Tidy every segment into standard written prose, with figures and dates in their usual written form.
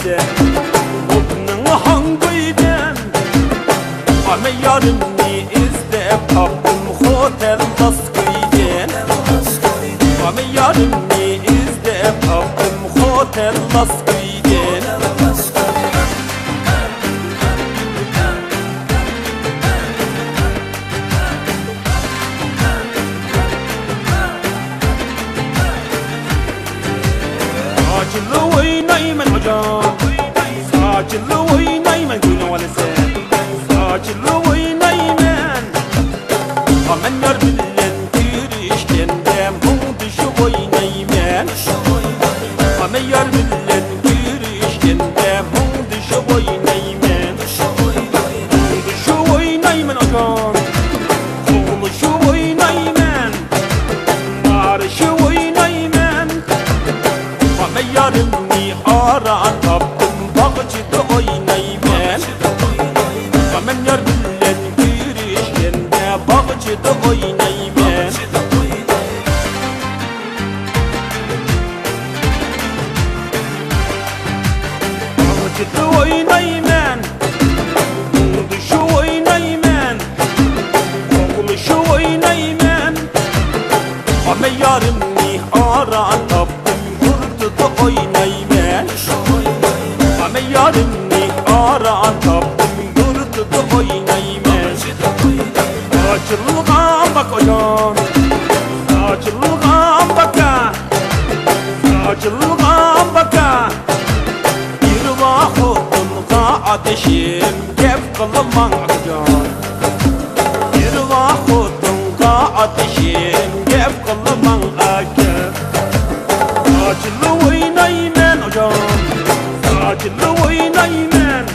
ise Odunun hangıyden Ama yarımni izlep taptım Hotel Laskıyden Ama yarımni izlep taptım Hotel Laskıyden Saçlı oynayman hocam Saçlı oynayman Gülü valise Saçlı oynayman Aman yar bilen girişkende Mung dışı oynayman Aman yar bilen girişkende Mung dışı oynayman Mung dışı oynayman hocam Oğluşu oynayman Marışı oynayman Ama yarımni aran taptım Bağcıda oynayman Ama yar bilen girişkende Bağcıda oynayman Bağcıda oynayman Dışı oynayman Oğluşu oynayman Ama yarımni aran taptım Yurduda oynayman Ama yarımni aran taptım Yurduda oynayman Saçılgan bak hocam Saçılgan baka Saçılgan baka Bir vaxtınğa ateşim Gep kılman hocam Bir vaxtınğa ateşim Gep kılman akep Saçlı oynayman hocam Saçlı oynayman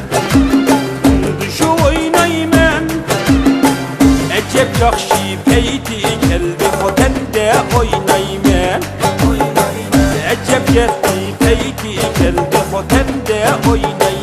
Dışı oynayman Ecep yakşı peyti geldi Hotelde oynayman Ecep yetti peyti geldi Hotelde oynayman